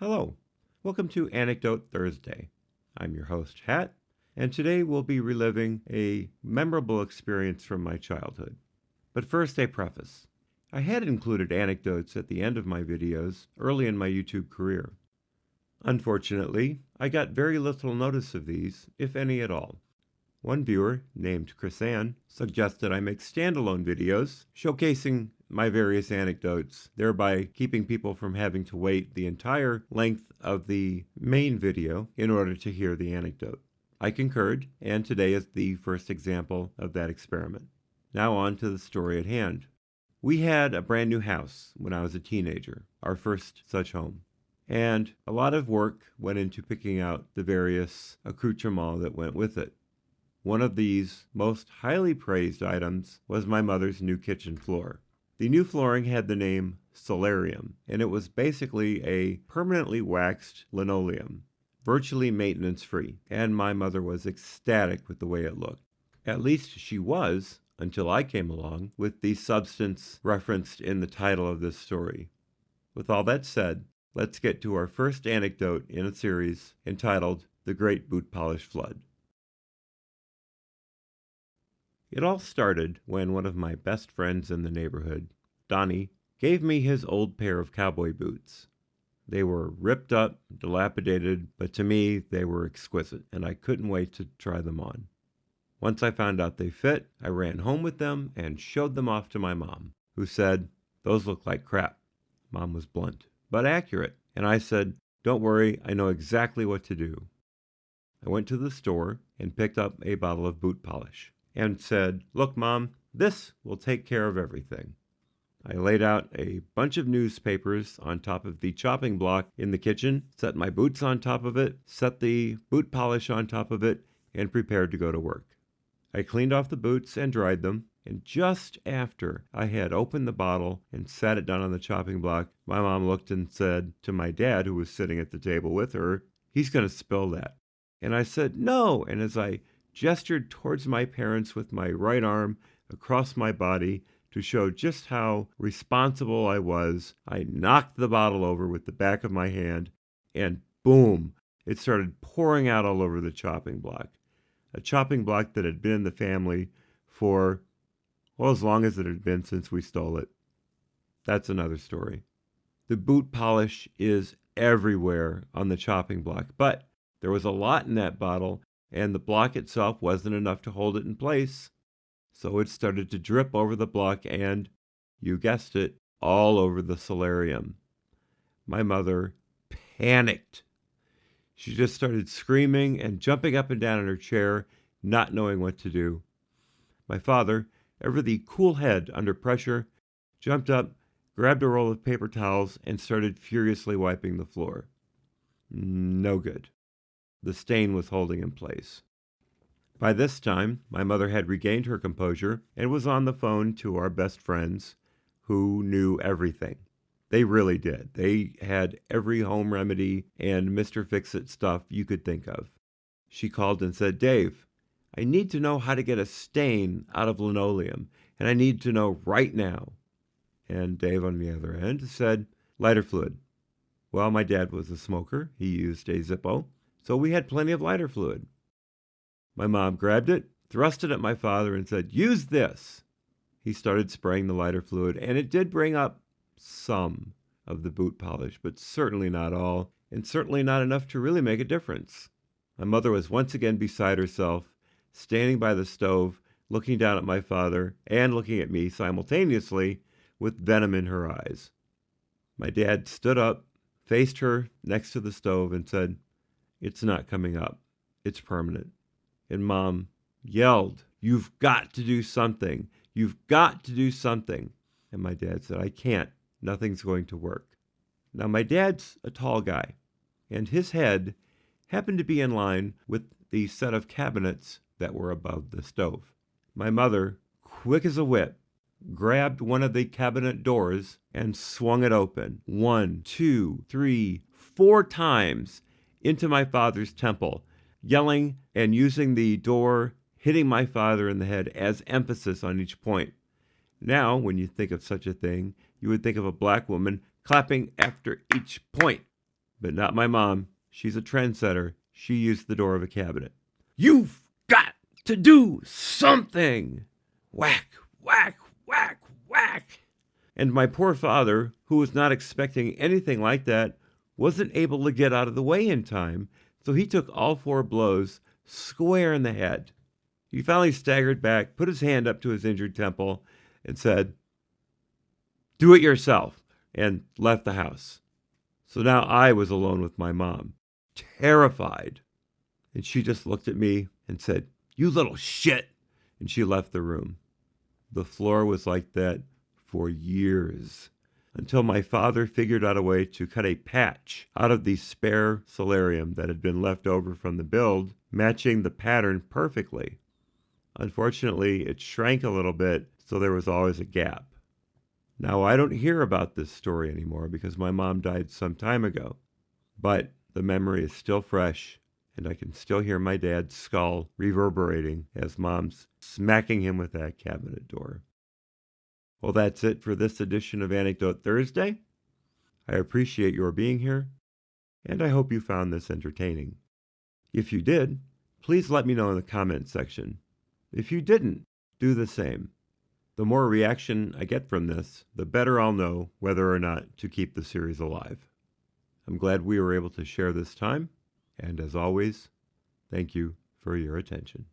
Hello, welcome to Anecdote Thursday. I'm your host, Hat, and today we'll be reliving a memorable experience from my childhood. But first, a preface. I had included anecdotes at the end of my videos early in my YouTube career. Unfortunately, I got very little notice of these, if any at all. One viewer, named Chrisanne, suggested I make standalone videos showcasing my various anecdotes, thereby keeping people from having to wait the entire length of the main video in order to hear the anecdote. I concurred, and today is the first example of that experiment. Now on to the story at hand. We had a brand new house when I was a teenager, our first such home. And a lot of work went into picking out the various accoutrements that went with it. One of these most highly praised items was my mother's new kitchen floor. The new flooring had the name Solarium, and it was basically a permanently waxed linoleum, virtually maintenance-free, and my mother was ecstatic with the way it looked. At least she was, until I came along with the substance referenced in the title of this story. With all that said, let's get to our first anecdote in a series entitled The Great Boot Polish Flood. It all started when one of my best friends in the neighborhood, Donnie, gave me his old pair of cowboy boots. They were ripped up, dilapidated, but to me they were exquisite, and I couldn't wait to try them on. Once I found out they fit, I ran home with them and showed them off to my mom, who said, "Those look like crap." Mom was blunt, but accurate, and I said, "Don't worry, I know exactly what to do." I went to the store and picked up a bottle of boot polish and said, "Look, Mom, this will take care of everything." I laid out a bunch of newspapers on top of the chopping block in the kitchen, set my boots on top of it, set the boot polish on top of it, and prepared to go to work. I cleaned off the boots and dried them, and just after I had opened the bottle and sat it down on the chopping block, my mom looked and said to my dad, who was sitting at the table with her, "He's going to spill that." And I said, "No," and as I gestured towards my parents with my right arm across my body to show just how responsible I was, I knocked the bottle over with the back of my hand, and boom, it started pouring out all over the chopping block. A chopping block that had been in the family for, well, as long as it had been since we stole it. That's another story. The boot polish is everywhere on the chopping block, but there was a lot in that bottle, and the block itself wasn't enough to hold it in place. So it started to drip over the block and, you guessed it, all over the solarium. My mother panicked. She just started screaming and jumping up and down in her chair, not knowing what to do. My father, ever the cool head under pressure, jumped up, grabbed a roll of paper towels, and started furiously wiping the floor. No good. The stain was holding in place. By this time, my mother had regained her composure and was on the phone to our best friends, who knew everything. They really did. They had every home remedy and Mr. Fix-It stuff you could think of. She called and said, "Dave, I need to know how to get a stain out of linoleum, and I need to know right now." And Dave on the other end said, "Lighter fluid." Well, my dad was a smoker. He used a Zippo, so we had plenty of lighter fluid. My mom grabbed it, thrust it at my father, and said, "Use this." He started spraying the lighter fluid, and it did bring up some of the boot polish, but certainly not all, and certainly not enough to really make a difference. My mother was once again beside herself, standing by the stove, looking down at my father and looking at me simultaneously with venom in her eyes. My dad stood up, faced her next to the stove, and said, "It's not coming up. It's permanent." And Mom yelled, "You've got to do something. You've got to do something." And my dad said, "I can't. Nothing's going to work." Now, my dad's a tall guy, and his head happened to be in line with the set of cabinets that were above the stove. My mother, quick as a whip, grabbed one of the cabinet doors and swung it open 1, 2, 3, 4 times into my father's temple, yelling and using the door hitting my father in the head as emphasis on each point. Now, when you think of such a thing, you would think of a black woman clapping after each point. But not my mom. She's a trendsetter. She used the door of a cabinet. "You've got to do something!" Whack, whack, whack, whack. And my poor father, who was not expecting anything like that, wasn't able to get out of the way in time, so he took all 4 blows square in the head. He finally staggered back, put his hand up to his injured temple, and said, "Do it yourself," and left the house. So now I was alone with my mom, terrified. And she just looked at me and said, "You little shit," and she left the room. The floor was like that for years, until my father figured out a way to cut a patch out of the spare solarium that had been left over from the build, matching the pattern perfectly. Unfortunately, it shrank a little bit, so there was always a gap. Now, I don't hear about this story anymore because my mom died some time ago, but the memory is still fresh, and I can still hear my dad's skull reverberating as Mom's smacking him with that cabinet door. Well, that's it for this edition of Anecdote Thursday. I appreciate your being here, and I hope you found this entertaining. If you did, please let me know in the comments section. If you didn't, do the same. The more reaction I get from this, the better I'll know whether or not to keep the series alive. I'm glad we were able to share this time, and as always, thank you for your attention.